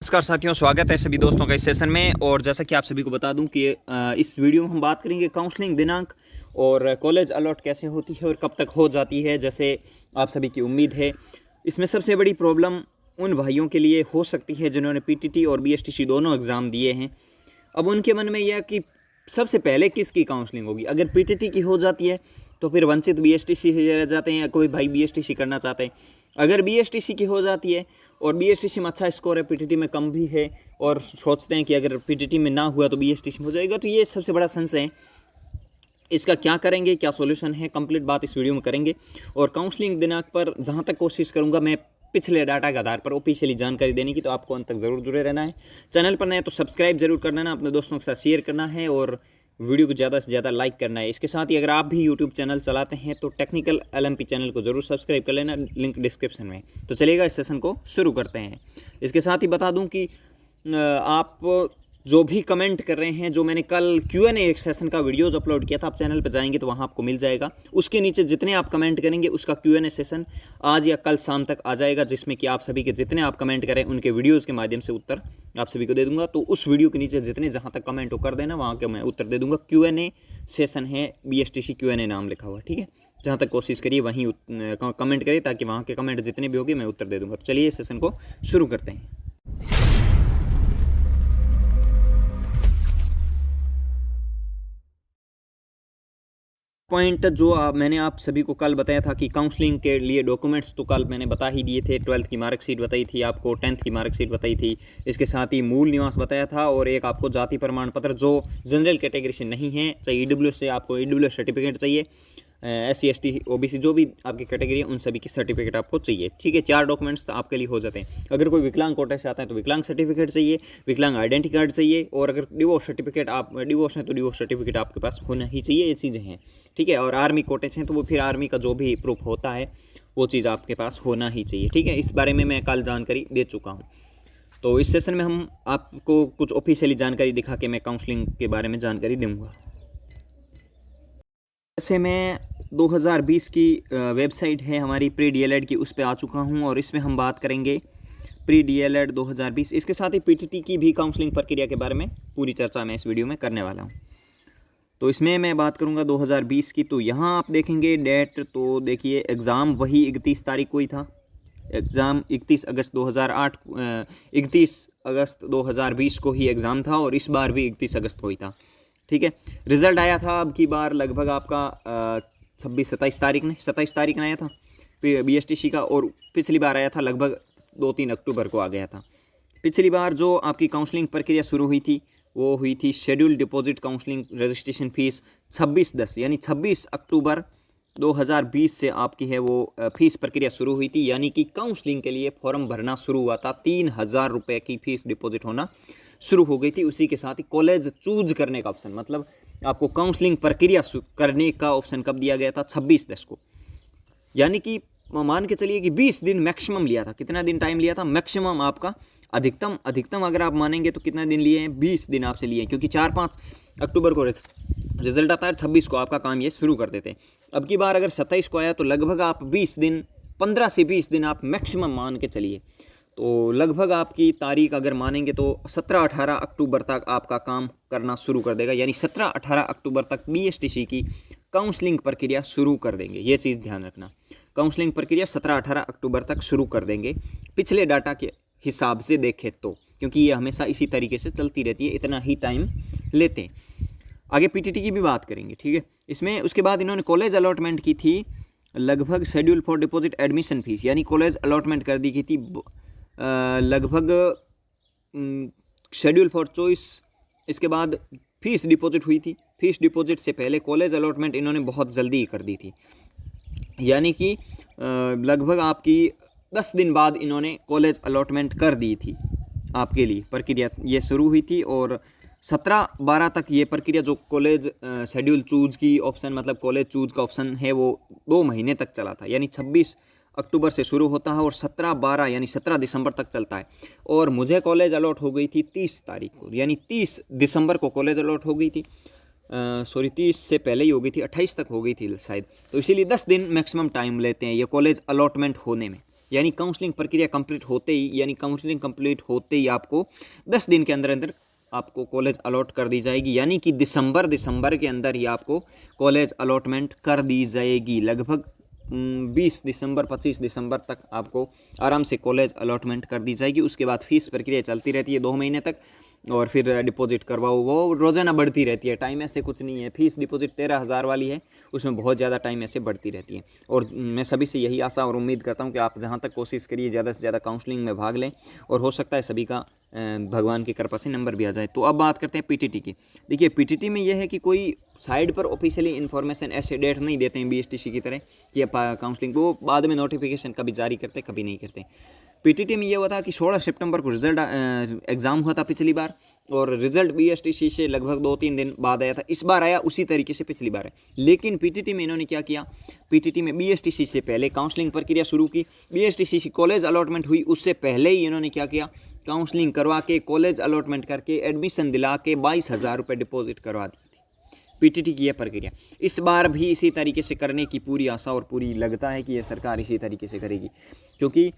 नमस्कार साथियों, स्वागत है सभी दोस्तों का इस सेशन में। और जैसा कि आप सभी को बता दूं कि इस वीडियो में हम बात करेंगे काउंसलिंग दिनांक और कॉलेज अलॉट कैसे होती है और कब तक हो जाती है, जैसे आप सभी की उम्मीद है। इसमें सबसे बड़ी प्रॉब्लम उन भाइयों के लिए हो सकती है जिन्होंने पीटीटी और बीएसटीसी दोनों एग्ज़ाम दिए हैं। अब उनके मन में यह कि सबसे पहले किसकी काउंसलिंग होगी। अगर पीटीटी की हो जाती है तो फिर वंचित बीएसटीसी से रह जाते हैं, या कोई भाई बीएसटीसी करना चाहते हैं। अगर बीएसटीसी की हो जाती है और बीएसटीसी में अच्छा स्कोर है, पीटीटी में कम भी है, और सोचते हैं कि अगर पीटीटी में ना हुआ तो बीएसटीसी में हो जाएगा, तो ये सबसे बड़ा संशय है। इसका क्या करेंगे, क्या सॉल्यूशन है, कंप्लीट बात इस वीडियो में करेंगे। और काउंसलिंग दिनांक पर जहाँ तक कोशिश करूँगा मैं पिछले डाटा के आधार पर ऑफिशियली जानकारी देने की, तो आपको अंत तक ज़रूर जुड़े रहना है। चैनल पर नए तो सब्सक्राइब जरूर करना है, अपने दोस्तों के साथ शेयर करना है और वीडियो को ज़्यादा से ज़्यादा लाइक करना है। इसके साथ ही अगर आप भी यूट्यूब चैनल चलाते हैं तो टेक्निकल एलएमपी चैनल को जरूर सब्सक्राइब कर लेना, लिंक डिस्क्रिप्शन में। तो चलिएगा, इस सेशन को शुरू करते हैं। इसके साथ ही बता दूं कि आप जो भी कमेंट कर रहे हैं, जो मैंने कल Q&A एक सेशन का वीडियोज अपलोड किया था, आप चैनल पर जाएंगे तो वहाँ आपको मिल जाएगा। उसके नीचे जितने आप कमेंट करेंगे उसका Q&A सेशन आज या कल शाम तक आ जाएगा, जिसमें कि आप सभी के जितने आप कमेंट करें उनके वीडियोज़ के माध्यम से उत्तर आप सभी को दे दूंगा। तो उस वीडियो के नीचे जितने जहाँ तक कमेंट हो कर देना, वहाँ के मैं उत्तर दे दूंगा। Q&A सेशन है, BSTC Q&A नाम लिखा हुआ, ठीक है। जहाँ तक कोशिश करिए वहीं कमेंट करिए, ताकि वहाँ के कमेंट जितने भी होंगे मैं उत्तर दे दूंगा। तो चलिए इस सेशन को शुरू करते हैं। पॉइंट जो मैंने आप सभी को कल बताया था कि काउंसलिंग के लिए डॉक्यूमेंट्स तो कल मैंने बता ही दिए थे। 12th की मार्कशीट बताई थी आपको, 10th की मार्कशीट बताई थी, इसके साथ ही मूल निवास बताया था, और एक आपको जाति प्रमाण पत्र जो जनरल कैटेगरी से नहीं है, चाहे ईडब्ल्यू से आपको ईडब्ल्यू सर्टिफिकेट चाहिए, SC ST OBC जो भी आपकी कैटेगरी है उन सभी की सर्टिफिकेट आपको चाहिए, ठीक है। 4 डॉक्यूमेंट्स तो आपके लिए हो जाते हैं। अगर कोई विकलांग कोटे से आता है तो विकलांग सर्टिफिकेट चाहिए, विकलांग आइडेंटिटी कार्ड चाहिए, और अगर डिवोर्स सर्टिफिकेट, आप डिवोर्स हैं तो डिवोर्स सर्टिफिकेट आपके पास होना ही चाहिए। ये चीज़ें हैं, ठीक है। और आर्मी कोटे से हैं तो वो फिर आर्मी का जो भी प्रूफ होता है वो चीज़ आपके पास होना ही चाहिए, ठीक है। इस बारे में मैं कल जानकारी दे चुका हूँ। तो इस सेशन में हम आपको कुछ ऑफिशियली जानकारी दिखा के मैं काउंसलिंग के बारे में जानकारी दूंगा। जैसे मैं 2020 की वेबसाइट है हमारी प्री DLED की, उस पर आ चुका हूं, और इसमें हम बात करेंगे प्री DLED 2020। इसके साथ ही पीटीटी की भी काउंसलिंग प्रक्रिया के बारे में पूरी चर्चा मैं इस वीडियो में करने वाला हूं। तो इसमें मैं बात करूंगा 2020 की। तो यहाँ आप देखेंगे डेट, तो देखिए एग्ज़ाम वही 31 तारीख को ही था। एग्ज़ाम 31 अगस्त 2008 31 अगस्त 2020 को ही एग्ज़ाम था, और इस बार भी 31 अगस्त को ही था, ठीक है। रिज़ल्ट आया था अब की बार लगभग आपका 27 तारीख ने आया था BSTC का, और पिछली बार आया था लगभग 2-3 अक्टूबर को आ गया था। पिछली बार जो आपकी काउंसलिंग प्रक्रिया शुरू हुई थी वो हुई थी schedule deposit counselling registration fees 26/10 यानी 26 अक्टूबर 2020 से आपकी है वो फीस प्रक्रिया शुरू हुई थी। यानी कि काउंसलिंग के लिए फॉर्म भरना शुरू हुआ था, 3000 रुपये की फ़ीस डिपॉजिट होना शुरू हो गई थी। उसी के साथ ही कॉलेज चूज करने का ऑप्शन, मतलब आपको काउंसलिंग प्रक्रिया करने का ऑप्शन कब दिया गया था, 26/10 को। यानी कि मान के चलिए कि 20 दिन मैक्सिमम लिया था। कितना दिन टाइम लिया था मैक्सिमम आपका? अधिकतम अगर आप मानेंगे तो कितना दिन लिए हैं? 20 दिन आपसे लिए हैं, क्योंकि 4-5 अक्टूबर को रिजल्ट आता है, 26 को आपका काम ये शुरू कर देते हैं। अब की बार अगर 27 को आया तो लगभग आप 20 दिन, 15 से 20 दिन आप मैक्सिमम मान के चलिए। तो लगभग आपकी तारीख अगर मानेंगे तो 17-18 अक्टूबर तक आपका काम करना शुरू कर देगा। यानी 17-18 अक्टूबर तक BSTC की काउंसलिंग प्रक्रिया शुरू कर देंगे। ये चीज़ ध्यान रखना, काउंसलिंग प्रक्रिया 17-18 अक्टूबर तक शुरू कर देंगे, पिछले डाटा के हिसाब से देखें तो, क्योंकि ये हमेशा इसी तरीके से चलती रहती है, इतना ही टाइम लेते हैं। आगे पीटीटी की भी बात करेंगे, ठीक है। इसमें उसके बाद इन्होंने कॉलेज अलॉटमेंट की थी, लगभग schedule for deposit admission fees, यानी कॉलेज अलॉटमेंट कर दी गई थी लगभग शेड्यूल फॉर चॉइस। इसके बाद फीस डिपॉजिट हुई थी। फीस डिपॉजिट से पहले कॉलेज अलॉटमेंट इन्होंने बहुत जल्दी कर दी थी, यानी कि लगभग आपकी 10 दिन बाद इन्होंने कॉलेज अलॉटमेंट कर दी थी आपके लिए। प्रक्रिया ये शुरू हुई थी, और 17-12 तक ये प्रक्रिया जो कॉलेज शेड्यूल चूज की ऑप्शन, मतलब कॉलेज चूज का ऑप्शन है, वो 2 महीने तक चला था। यानी 26 अक्टूबर से शुरू होता है और 17-12 यानी 17 दिसंबर तक चलता है। और मुझे कॉलेज अलॉट हो गई थी 30 तारीख को, यानी 30 दिसंबर को कॉलेज अलॉट हो गई थी। 30 से पहले ही हो गई थी, 28 तक हो गई थी शायद। तो इसीलिए 10 दिन मैक्सिमम टाइम लेते हैं ये कॉलेज अलॉटमेंट होने में, यानी काउंसलिंग प्रक्रिया कंप्लीट होते ही, यानी काउंसलिंग कंप्लीट होते ही आपको 10 दिन के अंदर अंदर आपको कॉलेज अलॉट कर दी जाएगी, यानी कि दिसंबर के अंदर ही आपको कॉलेज अलॉटमेंट कर दी जाएगी। लगभग 20 दिसंबर 25 दिसंबर तक आपको आराम से कॉलेज अलॉटमेंट कर दी जाएगी। उसके बाद फीस प्रक्रिया चलती रहती है 2 महीने तक, और फिर डिपॉजिट करवाओ, वो रोज़ाना बढ़ती रहती है। टाइम ऐसे कुछ नहीं है। फीस डिपॉजिट 13,000 वाली है, उसमें बहुत ज़्यादा टाइम ऐसे बढ़ती रहती है। और मैं सभी से यही आशा और उम्मीद करता हूँ कि आप जहाँ तक कोशिश करिए ज़्यादा से ज़्यादा काउंसलिंग में भाग लें, और हो सकता है सभी का भगवान की कृपा से नंबर भी आ जाए। तो अब बात करते हैं पीटीटी की। देखिए पीटीटी में यह है कि कोई साइड पर ऑफिशियली इन्फॉर्मेशन ऐसे डेट नहीं देते हैं बीएसटीसी की तरह कि काउंसलिंग, वो बाद में नोटिफिकेशन कभी जारी करते कभी नहीं करते। पीटीटी में ये हुआ था कि 16 सितंबर को रिजल्ट एग्ज़ाम हुआ था पिछली बार, और रिजल्ट बीएसटीसी से लगभग 2-3 दिन बाद आया था। इस बार आया उसी तरीके से पिछली बार है, लेकिन पीटीटी में इन्होंने क्या किया, पीटीटी में बीएसटीसी से पहले काउंसलिंग प्रक्रिया शुरू की। बीएसटीसी कॉलेज अलॉटमेंट हुई उससे पहले ही इन्होंने क्या किया, काउंसलिंग करवा के कॉलेज अलॉटमेंट करके एडमिशन दिला के 22,000 रुपये डिपॉजिट करवा दी थी। पीटीटी की यह प्रक्रिया इस बार भी इसी तरीके से करने की पूरी आशा और पूरी लगता है कि यह सरकार इसी तरीके से करेगी, क्योंकि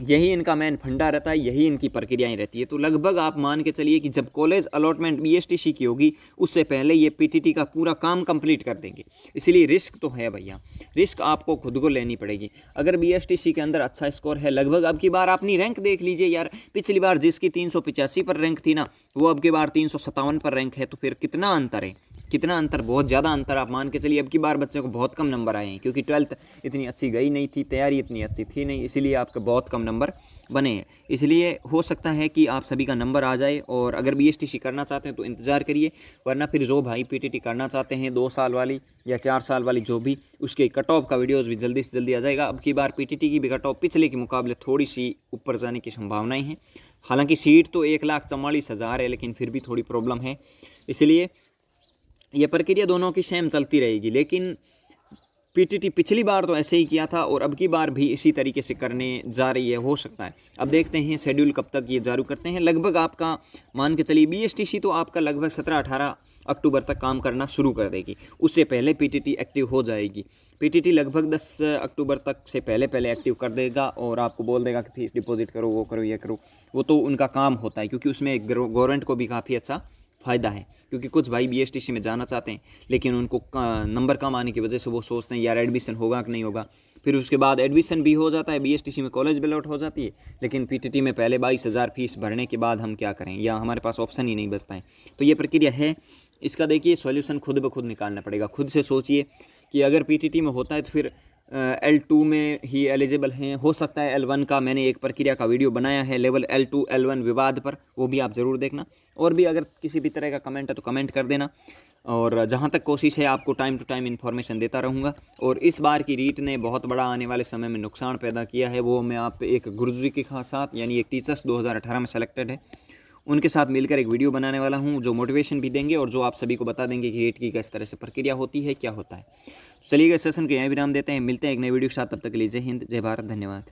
यही इनका मेन फंडा रहता है, यही इनकी प्रक्रियाएं रहती है। तो लगभग आप मान के चलिए कि जब कॉलेज अलॉटमेंट बीएसटीसी की होगी उससे पहले ये पीटीटी का पूरा काम कंप्लीट कर देंगे। इसलिए रिस्क तो है भैया, रिस्क आपको खुद को लेनी पड़ेगी। अगर बीएसटीसी के अंदर अच्छा स्कोर है, लगभग अब की बार अपनी रैंक देख लीजिए यार, पिछली बार जिसकी 385 पर रैंक थी ना, वो अब की बार 357 पर रैंक है। तो फिर कितना अंतर है, कितना अंतर, बहुत ज़्यादा अंतर आप मान के चलिए। अब की बार बच्चे को बहुत कम नंबर आए हैं, क्योंकि 12th इतनी अच्छी गई नहीं थी, तैयारी इतनी अच्छी थी नहीं, इसीलिए आपके बहुत कम नंबर बने हैं। इसलिए हो सकता है कि आप सभी का नंबर आ जाए, और अगर बीएसटीसी करना चाहते हैं तो इंतज़ार करिए, वरना फिर जो भाई पीटीटी करना चाहते हैं 2 साल वाली या 4 साल वाली, जो भी, उसके कट ऑफ का वीडियोज़ भी जल्दी से जल्दी आ जाएगा। अब की बार पीटीटी की भी कट ऑफ पिछले के मुकाबले थोड़ी सी ऊपर जाने की संभावनाएँ हैं। हालाँकि सीट तो 1,44,000 है, लेकिन फिर भी थोड़ी प्रॉब्लम है। इसलिए ये प्रक्रिया दोनों की सेम चलती रहेगी। लेकिन पीटीटी पिछली बार तो ऐसे ही किया था, और अब की बार भी इसी तरीके से करने जा रही है, हो सकता है। अब देखते हैं शेड्यूल कब तक ये जारी करते हैं। लगभग आपका मान के चलिए बीएसटीसी तो आपका लगभग 17-18 अक्टूबर तक काम करना शुरू कर देगी, उससे पहले पीटीटी एक्टिव हो जाएगी। पीटीटी लगभग 10 अक्टूबर तक से पहले एक्टिव कर देगा, और आपको बोल देगा कि फीस डिपॉजिट करो, वो करो, ये करो। वो तो उनका काम होता है, क्योंकि उसमें गवर्नमेंट को भी काफ़ी अच्छा फ़ायदा है। क्योंकि कुछ भाई बीएसटीसी में जाना चाहते हैं, लेकिन उनको नंबर कम आने की वजह से वो सोचते हैं यार एडमिशन होगा कि नहीं होगा। फिर उसके बाद एडमिशन भी हो जाता है, बीएसटीसी में कॉलेज भी अलॉट हो जाती है, लेकिन पीटीटी में पहले 22,000 फीस भरने के बाद हम क्या करें, या हमारे पास ऑप्शन ही नहीं बचता है। तो ये प्रक्रिया है, इसका देखिए सॉल्यूशन खुद ब खुद निकालना पड़ेगा। खुद से सोचिए कि अगर पीटीटी में होता है तो फिर L2 में ही एलिजिबल हैं, हो सकता है L1 का, मैंने एक प्रक्रिया का वीडियो बनाया है लेवल L2 L1 विवाद पर, वो भी आप ज़रूर देखना। और भी अगर किसी भी तरह का कमेंट है तो कमेंट कर देना, और जहाँ तक कोशिश है आपको टाइम टू टाइम इन्फॉर्मेशन देता रहूँगा। और इस बार की रीट ने बहुत बड़ा आने वाले समय में नुकसान पैदा किया है, वो मैं आप एक गुरुजी के साथ, यानी एक टीचर्स 2018 में सेलेक्टेड है, उनके साथ मिलकर एक वीडियो बनाने वाला हूं, जो मोटिवेशन भी देंगे और जो आप सभी को बता देंगे कि रीट की किस तरह से प्रक्रिया होती है, क्या होता है। चलिए इस सेशन के यहाँ विराम देते हैं, मिलते हैं एक नए वीडियो के साथ, तब तक के लिए जय हिंद, जय भारत, धन्यवाद।